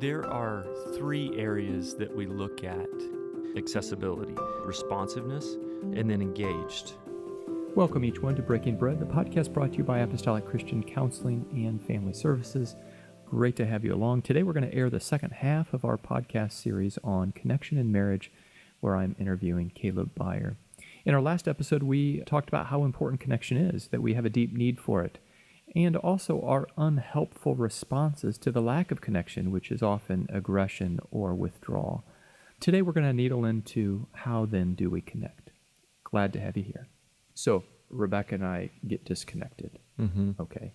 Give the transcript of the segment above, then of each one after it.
There are three areas that we look at: accessibility, responsiveness, and then engaged. Welcome each one to Breaking Bread, the podcast brought to you by Apostolic Christian Counseling and Family Services. Great to have you along. Today we're going to air the second half of our podcast series on connection in marriage, where I'm interviewing Kaleb Beyer. In our last episode, we talked about how important connection is, that we have a deep need for it, and also our unhelpful responses to the lack of connection, which is often aggression or withdrawal. Today we're going to needle into how then do we connect. Glad to have you here. So Rebecca and I get disconnected. Okay.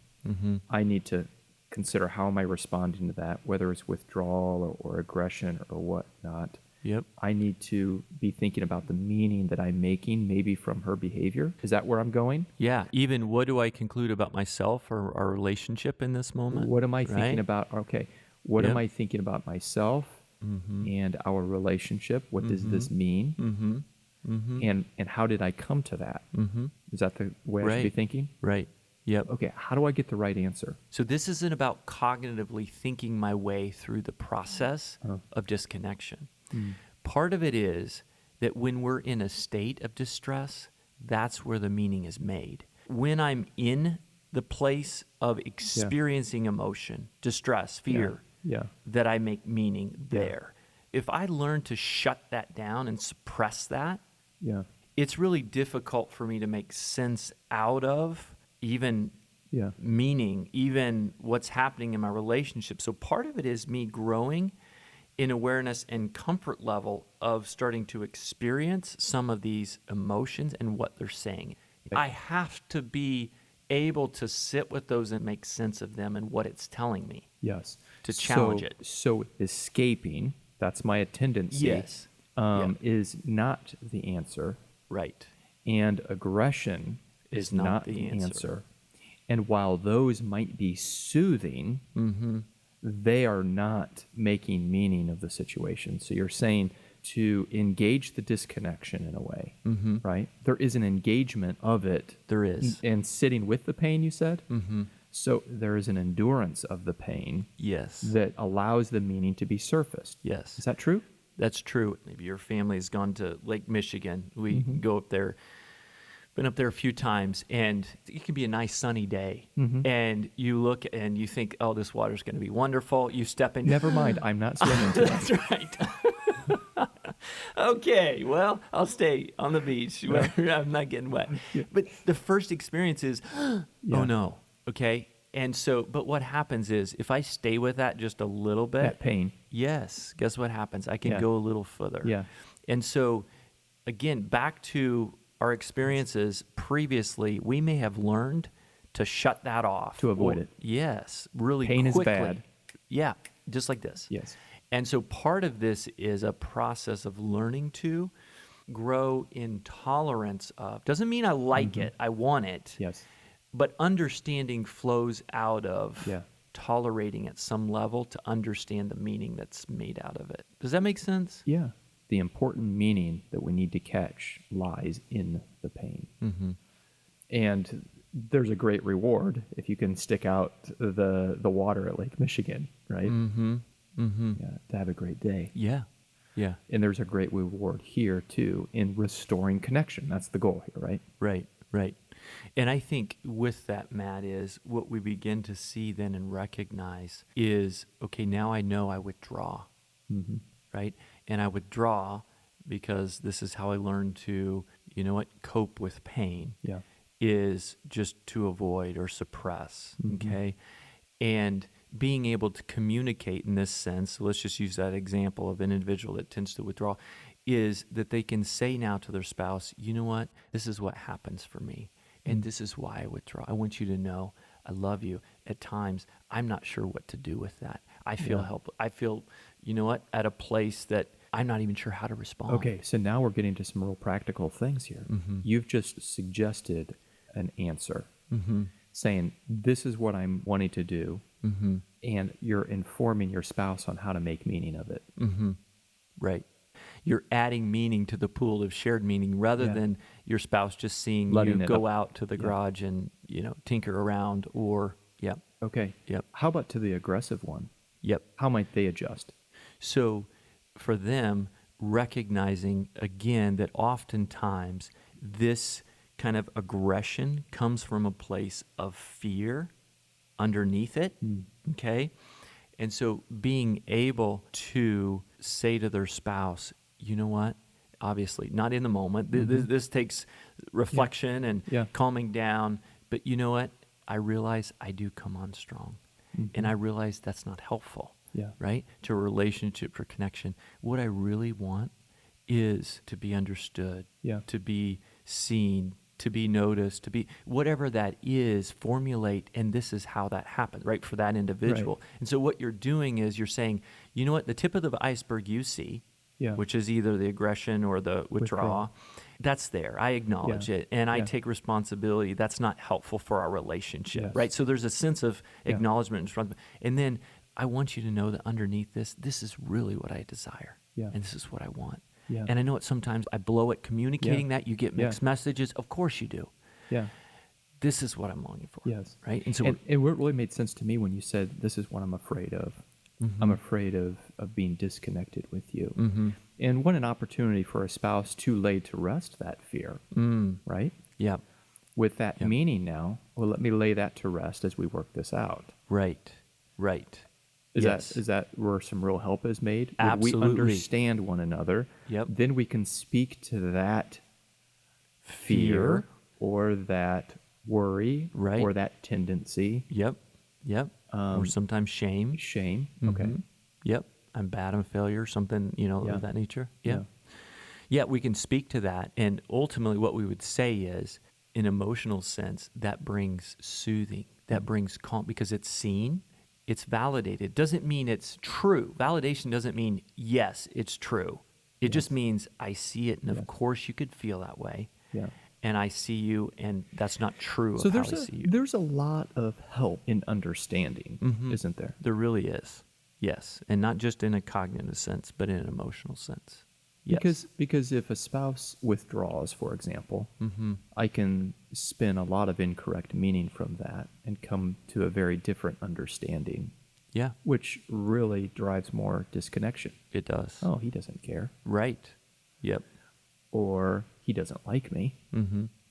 I need to consider how am I responding to that, whether it's withdrawal or aggression or whatnot. Yep. I need to be thinking about the meaning that I'm making, maybe from her behavior. Is that where I'm going? Yeah. Even what do I conclude about myself or our relationship in this moment? What am I thinking about? Okay. What am Yep. I thinking about myself and our relationship? What does this mean? And how did I come to that? Is that the way I should be thinking? Right. Yep. Okay. How do I get the right answer? So this isn't about cognitively thinking my way through the process of disconnection. Part of it is that when we're in a state of distress, that's where the meaning is made. When I'm in the place of experiencing emotion, distress, fear, that I make meaning there. If I learn to shut that down and suppress that, it's really difficult for me to make sense out of even meaning, even what's happening in my relationship. So part of it is me growing in awareness and comfort level of starting to experience some of these emotions and what they're saying. I have to be able to sit with those and make sense of them and what it's telling me. Yes. To challenge it. So escaping, that's my tendency, is not the answer. Right. And aggression is not the answer. And while those might be soothing, they are not making meaning of the situation. So you're saying to engage the disconnection in a way, right? There is an engagement of it. There is. And sitting with the pain, you said? So there is an endurance of the pain that allows the meaning to be surfaced. Yes. Is that true? That's true. Maybe your family has gone to Lake Michigan. We go up there. Been up there a few times, and it can be a nice sunny day, and you look and you think, oh, this water's going to be wonderful. You step in. Never mind, I'm not swimming today. That's right. Okay, well, I'll stay on the beach. I'm not getting wet. But the first experience is, oh no, okay? And so, but what happens is, if I stay with that just a little bit. That pain. Yes, guess what happens? I can go a little further. Yeah. And so, again, back to our experiences previously, we may have learned to shut that off. To avoid it. Yes, really Pain quickly. is bad. Yeah, just like this. Yes. And so part of this is a process of learning to grow in tolerance of, doesn't mean I like it, I want it. Yes. But understanding flows out of tolerating at some level to understand the meaning that's made out of it. Does that make sense? Yeah. The important meaning that we need to catch lies in the pain. And there's a great reward if you can stick out the water at Lake Michigan, right? Yeah, to have a great day. Yeah. And there's a great reward here, too, in restoring connection. That's the goal here, right? Right. And I think with that, Matt, is what we begin to see then and recognize is, okay, now I know I withdraw, right? And I withdraw because this is how I learned to, cope with pain, is just to avoid or suppress, okay? And being able to communicate in this sense, so let's just use that example of an individual that tends to withdraw, is that they can say now to their spouse, you know what, this is what happens for me, and this is why I withdraw. I want you to know I love you. At times, I'm not sure what to do with that. I feel helpless. I feel, at a place that I'm not even sure how to respond. Okay, so now we're getting to some real practical things here. You've just suggested an answer, saying, this is what I'm wanting to do, and you're informing your spouse on how to make meaning of it. Right. You're adding meaning to the pool of shared meaning rather than your spouse just seeing Letting you it go up. out to the garage and, tinker around or, Okay. Yep. How about to the aggressive one? Yep. How might they adjust? So for them, recognizing again that oftentimes this kind of aggression comes from a place of fear underneath it, okay? And so being able to say to their spouse, you know what? Obviously, not in the moment. This takes reflection and calming down. But you know what? I realize I do come on strong. And I realize that's not helpful, right? To a relationship or connection. What I really want is to be understood, to be seen, to be noticed, to be whatever that is, formulate, and this is how that happens, right, for that individual. Right. And so what you're doing is you're saying, you know what, the tip of the iceberg you see, which is either the aggression or the withdrawal, that's there. I acknowledge it, and I take responsibility. That's not helpful for our relationship, right? So there's a sense of acknowledgement and responsibility. And then I want you to know that underneath this is really what I desire, and this is what I want. And I know sometimes I blow at communicating that. You get mixed messages. Of course you do. This is what I'm longing for. Right? And so and what really made sense to me when you said, this is what I'm afraid of. I'm afraid of being disconnected with you. And what an opportunity for a spouse to lay to rest that fear, right? With that meaning now, well, let me lay that to rest as we work this out. Right. Is that where some real help is made? Absolutely. When we understand one another, then we can speak to that fear or that worry or that tendency. Or sometimes shame. Okay. I'm bad, I'm a failure, something, of that nature. We can speak to that. And ultimately what we would say is, in emotional sense, that brings soothing, that brings calm, because it's seen, it's validated. Doesn't mean it's true. Validation doesn't mean, yes, it's true. It just means I see it, and of course you could feel that way. And I see you, and that's not true of how I see you. There's a lot of help in understanding, isn't there? There really is, yes. And not just in a cognitive sense, but in an emotional sense. Yes. Because if a spouse withdraws, for example, I can spin a lot of incorrect meaning from that and come to a very different understanding. Which really drives more disconnection. It does. Oh, he doesn't care. Right. Yep. Or he doesn't like me.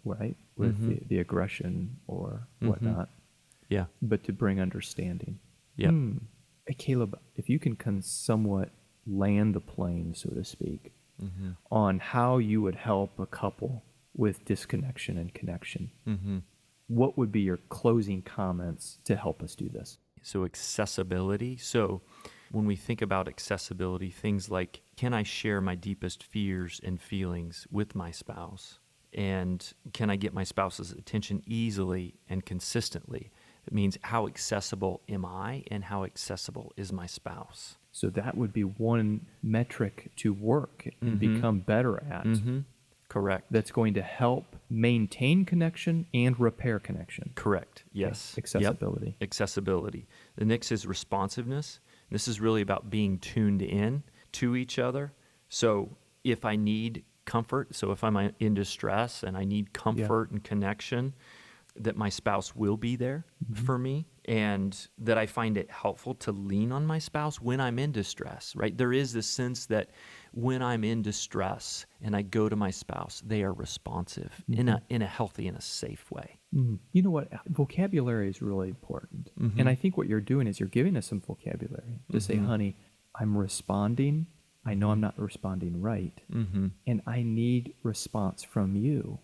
Right? With the aggression or whatnot. But to bring understanding. Hey, Caleb, if you can somewhat land the plane, so to speak, on how you would help a couple with disconnection and connection, what would be your closing comments to help us do this? So accessibility. So when we think about accessibility, things like, can I share my deepest fears and feelings with my spouse? And can I get my spouse's attention easily and consistently? It means, how accessible am I, and how accessible is my spouse? So that would be one metric to work and become better at. Correct. That's going to help maintain connection and repair connection. Correct. Yes. Accessibility. Accessibility. The next is responsiveness. This is really about being tuned in to each other. So if I need comfort, so if I'm in distress and I need comfort and connection, that my spouse will be there for me, and that I find it helpful to lean on my spouse when I'm in distress, right? There is this sense that when I'm in distress and I go to my spouse, they are responsive in a healthy and a safe way. You know what? Vocabulary is really important. And I think what you're doing is you're giving us some vocabulary to say, honey, I'm responding. I know I'm not responding right. And I need response from you.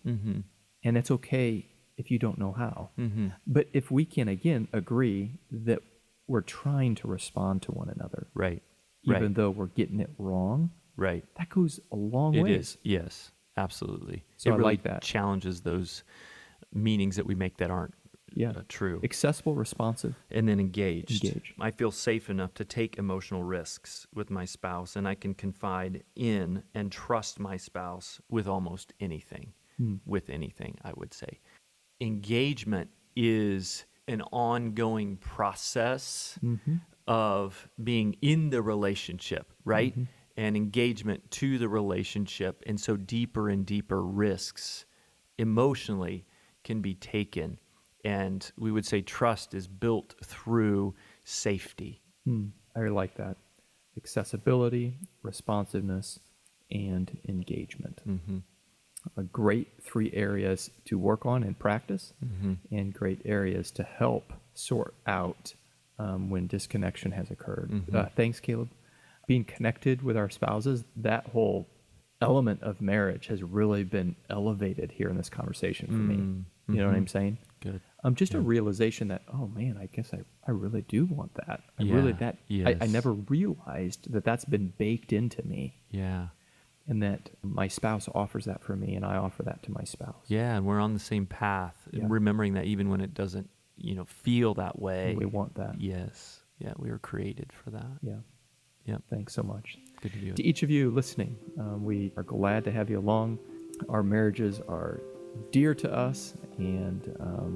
And it's okay if you don't know how. But if we can, again, agree that we're trying to respond to one another, even though we're getting it wrong, that goes a long way. It is, yes, absolutely. So it I really like that. Challenges those meanings that we make that aren't true. Accessible, responsive. And then engaged. I feel safe enough to take emotional risks with my spouse, and I can confide in and trust my spouse with almost anything, I would say. Engagement is an ongoing process of being in the relationship, right? And engagement to the relationship. And so deeper and deeper risks emotionally can be taken. And we would say trust is built through safety. I like that. Accessibility, responsiveness, and engagement. Mm-hmm. Great 3 areas to work on and practice, Mm-hmm. and great areas to help sort out when disconnection has occurred. Mm-hmm. Thanks, Caleb. Being connected with our spouses, that whole element of marriage has really been elevated here in this conversation for me. Mm-hmm. You know what I'm saying? Good. Just a realization that, oh man, I guess I really do want that. I Yes. never realized that that's been baked into me, Yeah. and that my spouse offers that for me and I offer that to my spouse. Yeah, and we're on the same path. Yeah. Remembering that even when it doesn't, feel that way. And we want that. Yes. Yeah, we were created for that. Yeah. Yep. Thanks so much. Good to do To it. each of you listening, we are glad to have you along. Our marriages are dear to us, and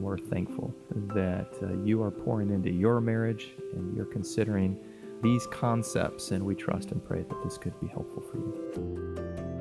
we're thankful that you are pouring into your marriage and you're considering these concepts, and we trust and pray that this could be helpful for you.